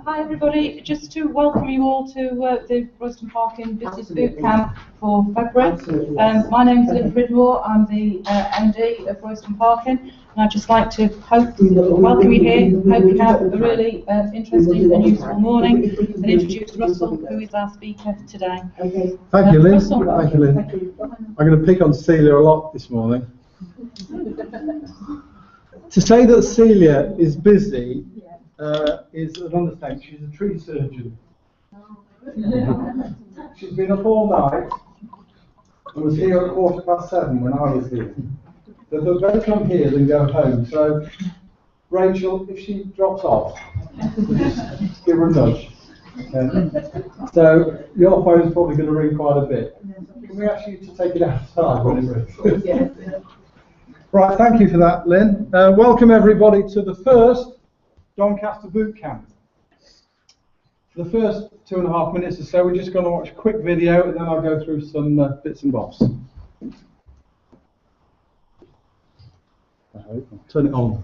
Hi everybody, just to welcome you all to the Royston Parkin Business Bootcamp for February. My name is Lynn Pridmore, I'm the MD of Royston Parkin, and I'd just like to welcome you here, hope you have a really interesting and useful morning, and introduce Russell, who is our speaker today. Thank you, Lynn. Russell. Thank you, Lynn. I'm going to pick on Celia a lot this morning. To say that Celia is busy is an understatement. She's a tree surgeon. She's been up all night and was here at 7:15 when I was here. So they'll both come here and go home. So, Rachel, if she drops off, give her a nudge. So, your phone's probably going to ring quite a bit. Can we ask you to take it outside when it rings? Yes. Right, thank you for that, Lynn. Welcome everybody to the first Doncaster Bootcamp. For the first 2.5 minutes or so, we're just going to watch a quick video and then I'll go through some bits and bobs. I'll turn it on.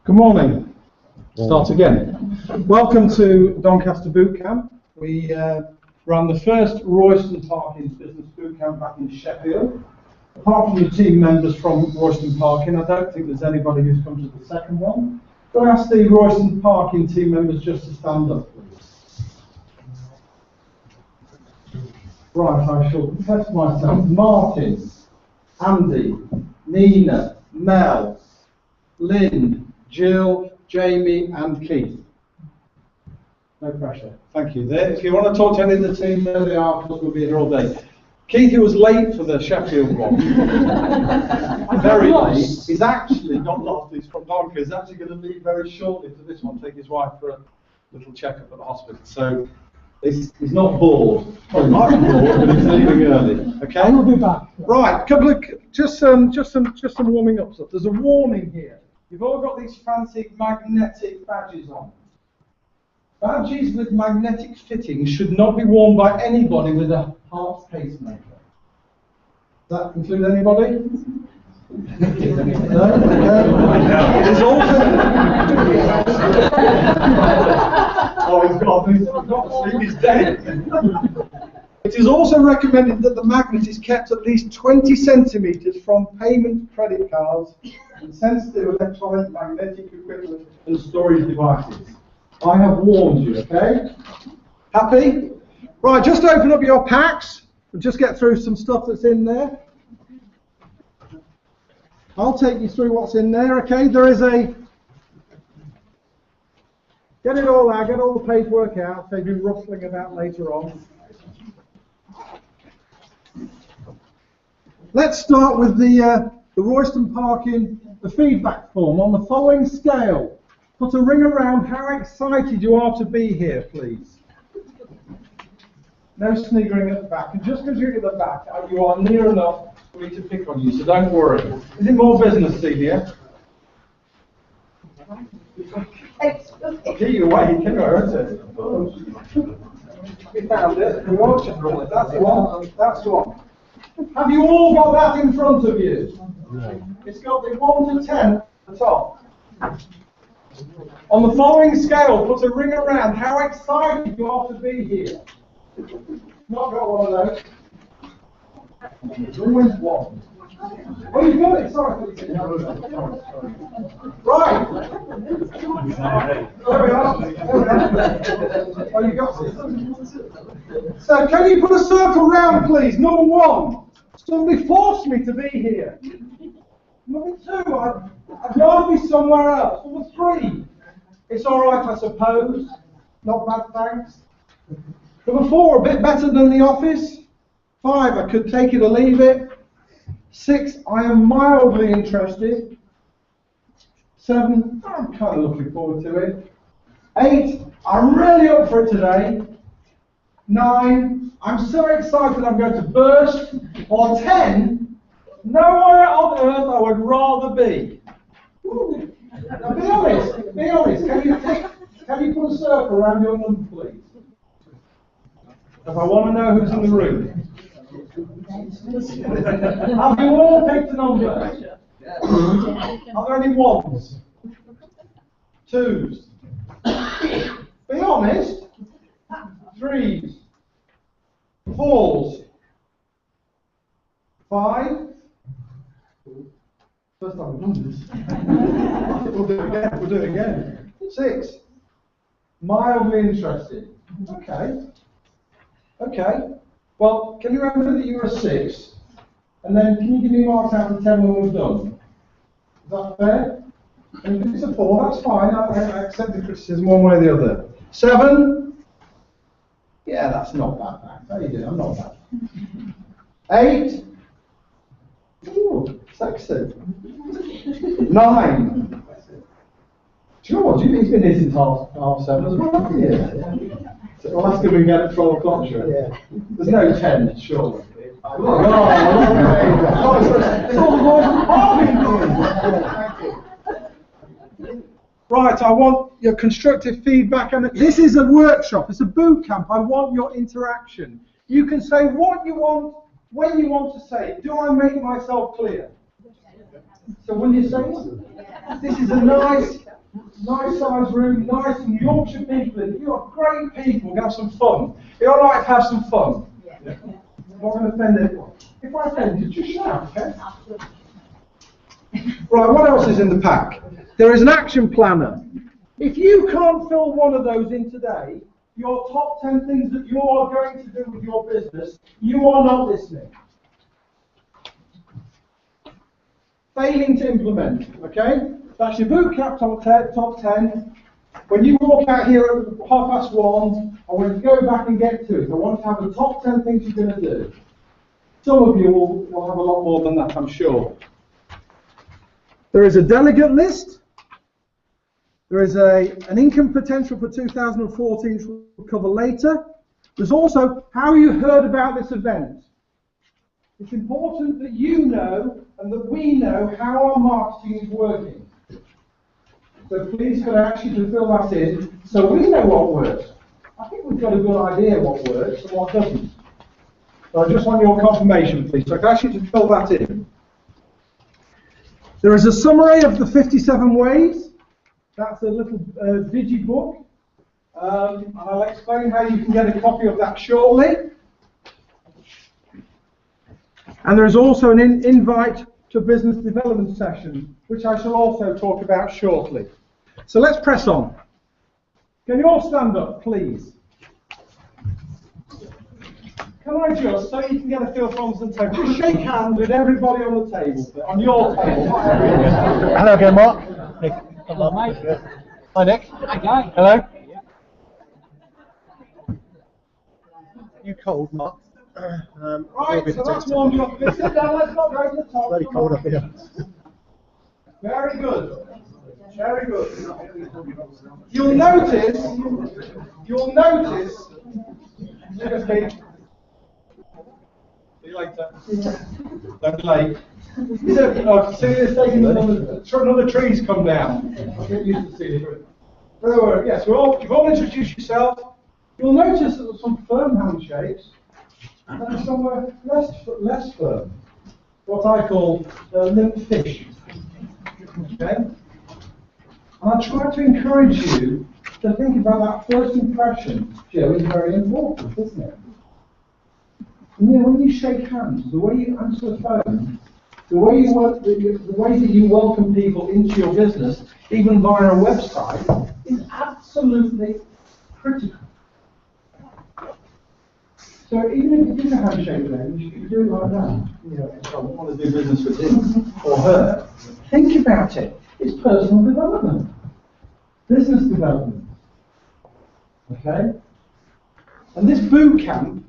Good morning. Start again. Welcome to Doncaster Bootcamp. We ran the first Royston Parkin Business Bootcamp back in Sheffield. Apart from the team members from Royston Parkin, I don't think there's anybody who's come to the second one. Can I ask the Royston Parkin team members just to stand up, please? Right, I shall test myself. Martin, Andy, Nina, Mel, Lynn, Jill, Jamie and Keith. No pressure. Thank you. If you want to talk to any of the team, there they are, because we'll be here all day. Keith, who was late for the Sheffield one, very late, he's actually not lost, he's from Doncaster, he's actually going to leave very shortly for this one, take his wife for a little checkup at the hospital. So He's not bored. Well, he might be bored, but he's leaving early. Okay. I will be back. Right, couple of just some warming up stuff. There's a warning here. You've all got these fancy magnetic badges on. Badges with magnetic fittings should not be worn by anybody with a heart pacemaker. Does that include anybody? No? It is also. Oh, he's got to sleep. He's dead. It is also recommended that the magnet is kept at least 20 centimetres from payment credit cards and sensitive electronic magnetic equipment and storage devices. I have warned you, okay? Happy? Right, just open up your packs and just get through some stuff that's in there. I'll take you through what's in there, okay? There is a... Get it all out, get all the paperwork out, save you rustling about later on. Let's start with the Royston Parkin, the feedback form. On the following scale, put a ring around how excited you are to be here, please. No sniggering at the back. And just because you're at the back, you are near enough for me to pick on you, so don't worry. Is it more business, Celia? I'll get you away, you can, isn't it? We found it. We want you from it. That's the one. That's the one. Have you all got that in front of you? No. It's got the 1 to 10 at the top. On the following scale, put a ring around how excited you are to be here. Not got one of those. Always one. Oh, you've got it. Sorry. Right. There we are. Oh, you got it. So, can you put a circle round, please? Number 1. Somebody forced me to be here. Number 2. I'd rather be somewhere else. Number 3. It's all right, I suppose. Not bad, thanks. Number 4. A bit better than the office. 5. I could take it or leave it. 6. I am mildly interested. 7. I'm kind of looking forward to it. 8. I'm really up for it today. 9. I'm so excited I'm going to burst. Or 10. Nowhere on earth I would rather be. Now be honest. Be honest. Can you put a circle around your number, please? Because I want to know who's in the room. Have you all picked a number? Are there any 1s? 2s? Be honest. 3s? 4s? 5? First time with numbers. We'll do it again. We'll do it again. 6? Mildly interested. Okay. Okay. Well, can you remember that you were a 6? And then can you give me marks out of 10 when we're done? Is that fair? And if it's a 4, that's fine. I accept the criticism one way or the other. 7? Yeah, that's not bad. How you doing? I'm not bad. 8? Ooh, sexy. 9? Do you know what? Do you think he's been here since half 7 as well, haven't you? So we'll ask him when we get at 12 o'clock, sure. Yeah. There's no 10, surely. Right, I want your constructive feedback, and this is a workshop, it's a boot camp. I want your interaction. You can say what you want, when you want to say it. Do I make myself clear? So will you say it? This is a nice sized room, nice and Yorkshire people in it. You are great people, have some fun. You all like to have some fun? Yeah. I'm not going to offend anyone. If I offend you, just shout, okay? Right, what else is in the pack? There is an action planner. If you can't fill one of those in today, your top 10 things that you are going to do with your business, you are not listening. Failing to implement, okay? That's your boot camp top 10. When you walk out here at 1:30, I want you to go back and get to it. I want to have the top 10 things you're going to do. Some of you will have a lot more than that, I'm sure. There is a delegate list. There is an income potential for 2014, which we'll cover later. There's also how you heard about this event. It's important that you know and that we know how our marketing is working. So please could I ask you to fill that in so we know what works. I think we've got a good idea what works and what doesn't. So I just want your confirmation, please. So I can ask you to fill that in. There is a summary of the 57 ways. That's a little digibook. And I'll explain how you can get a copy of that shortly. And there is also an invite to a business development session, which I shall also talk about shortly. So let's press on. Can you all stand up, please? Can I just, so you can get a feel from the table, just shake hands with everybody on the table, on your table, not everybody. Hello again, Mark. Nick. Hello, mate. Hi, Nick. Hi. Hello. You cold, Mark? Right, so that's warmed you up. Sit down, let's not go to the top. Very cold up here. Very good. Very good. You'll notice, excuse me. See you later. Don't be late. See this taking another tree's come down. I get used to seeing it. Yes, you've all introduced yourself. You'll notice that there's some firm handshakes and there's somewhere less firm. What I call limp fish. Okay? And I try to encourage you to think about that first impression, Joe, is very important, isn't it? And, you know, when you shake hands, the way you answer the phone, the way that you welcome people into your business, even via a website, is absolutely critical. So even if you do a handshake with them, you should do it like that. You know, if I want to do business with him or her, think about it. It's personal development, business development. Okay? And this boot camp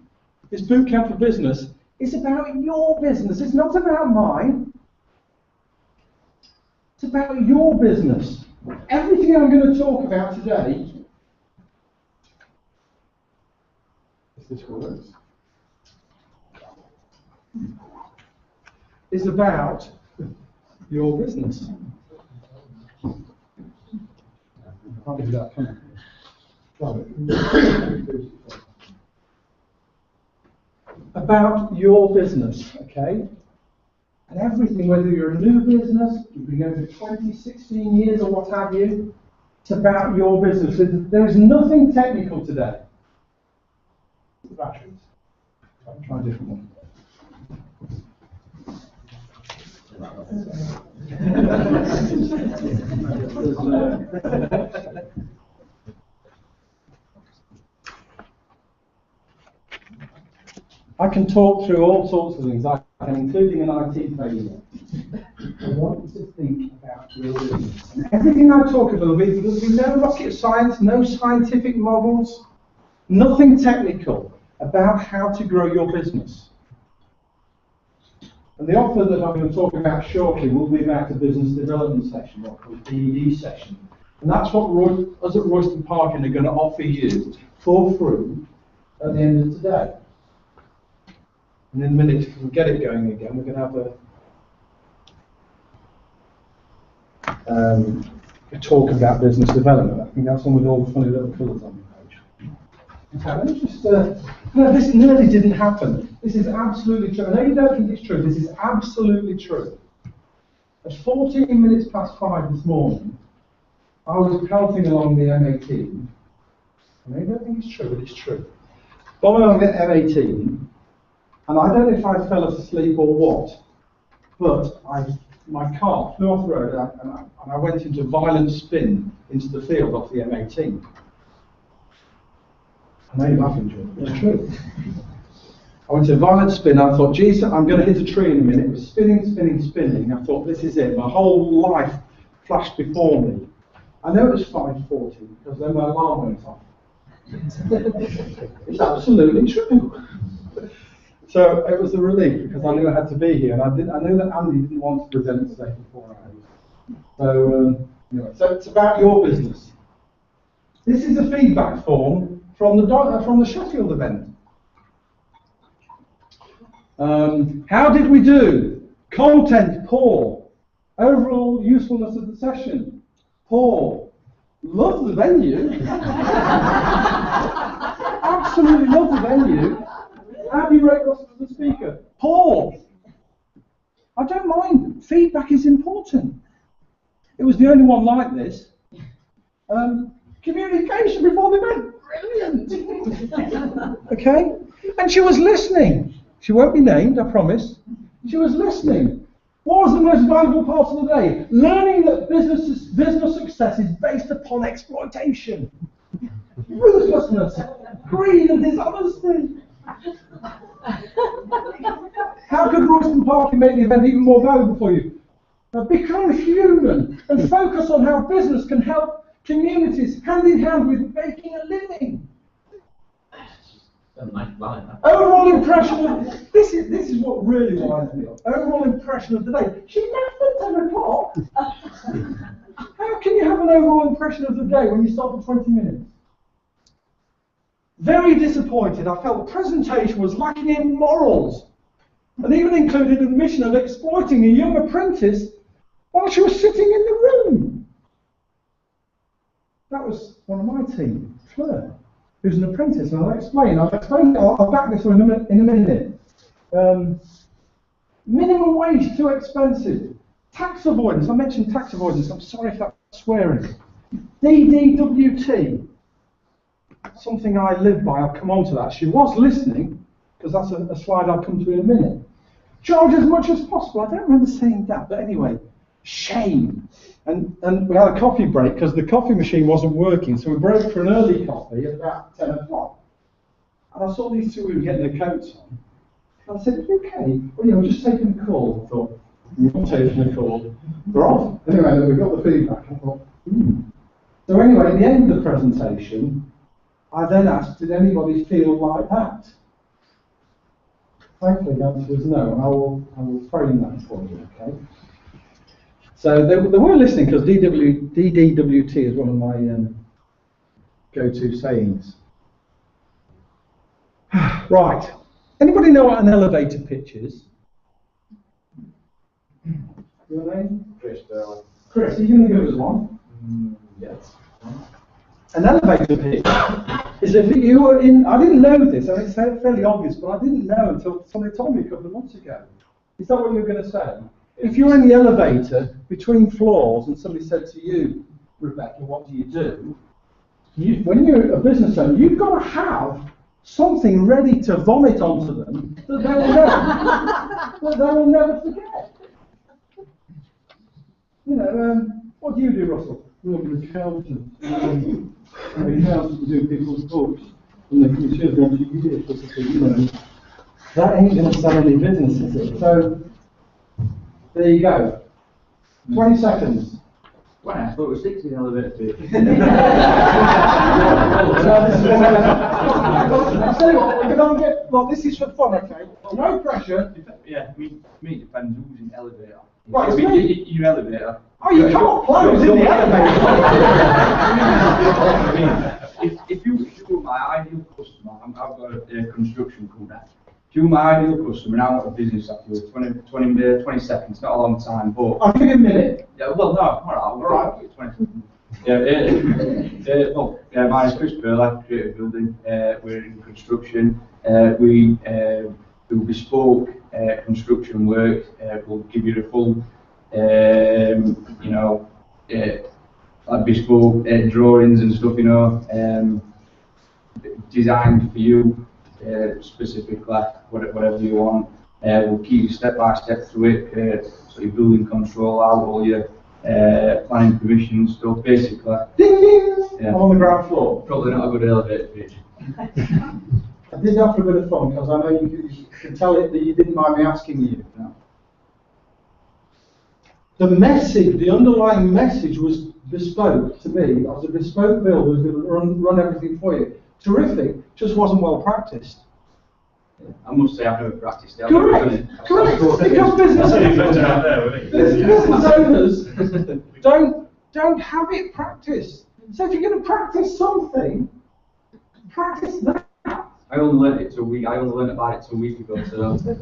for business, is about your business. It's not about mine. It's about your business. Everything I'm going to talk about today, is about your business. About your business, okay? And everything, whether you're a new business, you've been going for 20, 16 years or what have you, it's about your business. There is nothing technical today. Batteries. I'll try a different one. I can talk through all sorts of things, including an IT failure. I want you to think about your business. And everything I talk about, there'll be no rocket science, no scientific models, nothing technical about how to grow your business. And the offer that I'm going to talk about shortly will be about the business development section, what we call the BD session. And that's what us at Royston Parkin are going to offer you for free at the end of today. And in a minute, if we can get it going again, we're going to have a talk about business development. I think that's one with all the funny little colours on the page. Okay, let me just, no, this nearly didn't happen. This is absolutely true. I know you don't think it's true. This is absolutely true. At 14 minutes past 5 this morning, I was pelting along the M18. I know you don't think it's true, but it's true. Following along the M18, and I don't know if I fell asleep or what, but my car flew off the road and I went into violent spin into the field off the M18. I know you're laughing, Joe, but it's true. I went to a violent spin. I thought, geez, I'm going to hit a tree in a minute. It was spinning, spinning, spinning. I thought, this is it. My whole life flashed before me. I know it was 5:40 because then my alarm went off. It's absolutely true. So it was a relief because I knew I had to be here, and I knew that Andy didn't want to present today for 4 hours. So anyway, so it's about your business. This is a feedback form from the Sheffield event. How did we do? Content, poor. Overall usefulness of the session, poor. Love the venue. Absolutely love the venue. How do you rate us as a speaker? Poor. I don't mind. Feedback is important. It was the only one like this. Communication before the event, brilliant. Okay, and she was listening. She won't be named, I promise. She was listening. What was the most valuable part of the day? Learning that business success is based upon exploitation, ruthlessness, greed and dishonesty. How could Royston Parkin make the event even more valuable for you? Now become human and focus on how business can help communities hand in hand with making a living. Overall impression of this is what really winds me up. Overall impression of the day. She left at 10 o'clock. How can you have an overall impression of the day when you start for 20 minutes? Very disappointed. I felt the presentation was lacking in morals, and even included admission of exploiting a young apprentice while she was sitting in the room. That was one of my team, Fleur, who's an apprentice, and I'll explain. I'll back this in a minute. Minimum wage, too expensive. Tax avoidance, I mentioned tax avoidance, I'm sorry if that's swearing. DDWT, something I live by, I'll come on to that. She was listening, because that's a slide I'll come to in a minute. Charge as much as possible, I don't remember saying that, but anyway, shame. And we had a coffee break because the coffee machine wasn't working, so we broke for an early coffee at about 10 o'clock. And I saw these two who were getting their coats on. And I said, okay, well, we're just taking a call. I thought, we're not taking a call. We're off. Anyway, we got the feedback. I thought, So anyway, at the end of the presentation, I then asked, did anybody feel like that? Thankfully, the answer was no, and I will frame that for you, okay? So they were listening because DDWT is one of my go-to sayings. Right. Anybody know what an elevator pitch is? Your name? Chris Burley. Chris, are you going to give us one? Yes. An elevator pitch is if you were in, I didn't know this, and it's fairly obvious, but I didn't know until somebody told me a couple of months ago. Is that what you were going to say? If you're in the elevator between floors and somebody said to you, Rebecca, what do you do? When you're a business owner, you've got to have something ready to vomit onto them that they will never forget. You know, what do you do, Russell? Well, I'm an accountant. An accountant do people's books, and they can share them to years, sort of thing, you know. That ain't going to sell any business, is it? So, there you go. 20 seconds. Well, I thought it was 60 elevator pitch. Well, this is for fun, okay? No pressure. Yeah, me it depends who's in the elevator. Right, If it's me. your elevator. Oh, you can't close in the elevator. if you were my ideal customer, I've got a construction company. If you were my ideal customer, and I want a business afterwards, 20 seconds, not a long time, but... I'll give you a minute. Yeah, well, no, all right, 20 seconds. Yeah, my name's Chris Burley, Creative Building. We're in construction. We do bespoke construction work. We'll give you the full, like bespoke drawings and stuff, designed for you specifically, whatever you want. We'll keep you step by step through it, so your building control out, all your planning permission stuff, basically. Ding ding! Yeah. I'm on the ground floor. Probably not a good elevator pitch. I did that for a bit of fun because I know you can tell it that you didn't mind me asking you. No. The message, the underlying message was bespoke to me. I was a bespoke builder who's going to run everything for you. Terrific, just wasn't well practiced. I must say I've never practiced it. Correct, because business owners don't have it practiced. So if you're going to practice something, Practice that. I only learned about it 2 weeks ago, so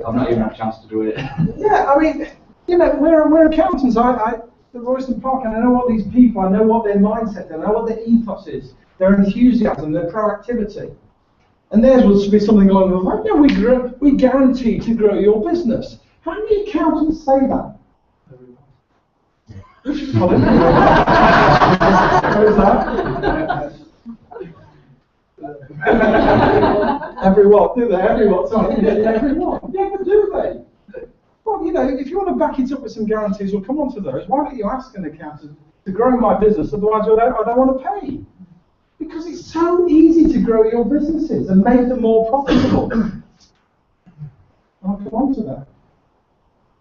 I've not even had a chance to do it. Yeah, I mean, you know, we're accountants. The Royston Parkin, I know what these people, I know what their mindset is, I know what their ethos is, their enthusiasm, their proactivity. And theirs would be something along the lines, no, we guarantee to grow your business. How many accountants say that? We should call it. What is that? Every what? Do they? Every what? Sorry, every what? Yeah, but do they? Well, you know, if you want to back it up with some guarantees, we'll come on to those. Why don't you ask an accountant to grow my business? Otherwise, I don't want to pay. Because it's so easy to grow your businesses and make them more profitable. I'll come on to that.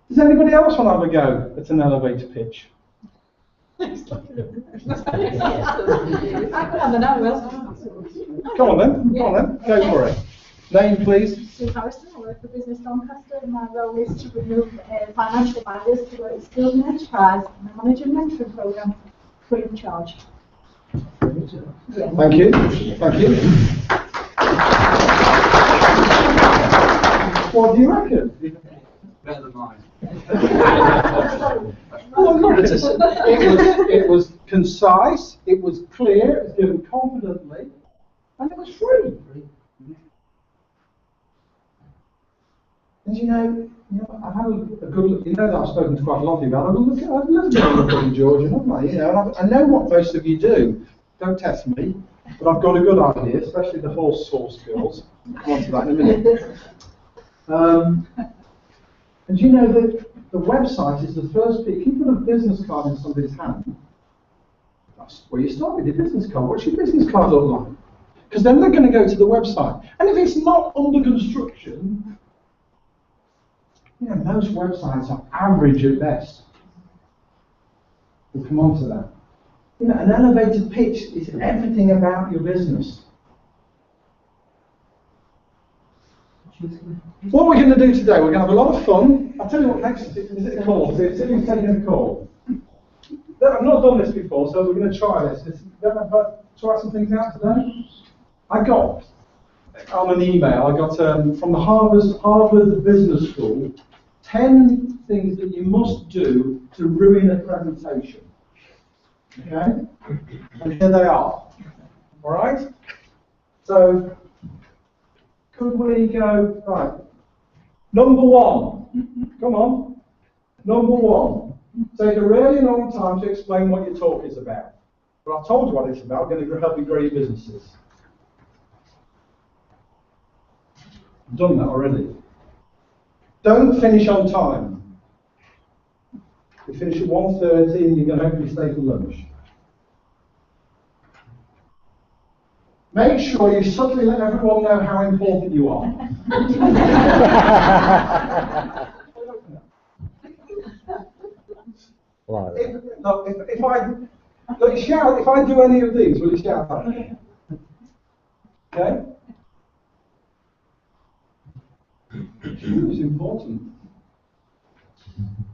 Does anybody else want to have a go at an elevator pitch? I could have an hour. Come on then, go for it. Name, please. Sue Harrison, I work for Business Doncaster, and my role is to remove financial barriers to a skilled enterprise and manage a mentoring program free of charge. Yeah. Thank you. What do you reckon? Better than mine. Well, look, it was concise, it was clear, it was given confidently, and it was free. And you know, I had a good look. You know that I've spoken to quite a lot of people. I've loved to look at Georgia, haven't I? You know, and I know what most of you do. Don't test me, but I've got a good idea, especially the horse source skills. I'll come on to that in a minute. And you know that the website is the first bit. If you put a business card in somebody's hand, that's where you start with your business card. What's your business card look like? Because then they're going to go to the website. And if it's not under construction, you know, most websites are average at best. We'll come on to that. You know, an elevated pitch is everything about your business. What we're going to do today, we're going to have a lot of fun. I'll tell you what next is it a call? Is it taking a call? I've not done this before, so we're going to try this. Try some things out today. I got on an email, I got from the Harvard Business School, 10 things that you must do to ruin a presentation. Okay? And here they are. All right? So, could we go, right. Number one. Come on. Number one. Take a really long time to explain what your talk is about. But I've told you what it's about. We're going to help you grow your businesses. I've done that already. Don't finish on time. You finish at 1:30 and you're going to hopefully stay for lunch. Make sure you subtly let everyone know how important you are. If I do any of these, will you shout at me? Okay? It's important.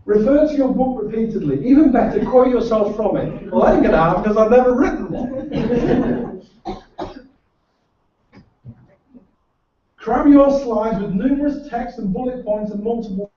Refer to your book repeatedly. Even better, quote yourself from it. Well, I ain't going to have because I've never written one. Cram your slides with numerous text and bullet points and multiple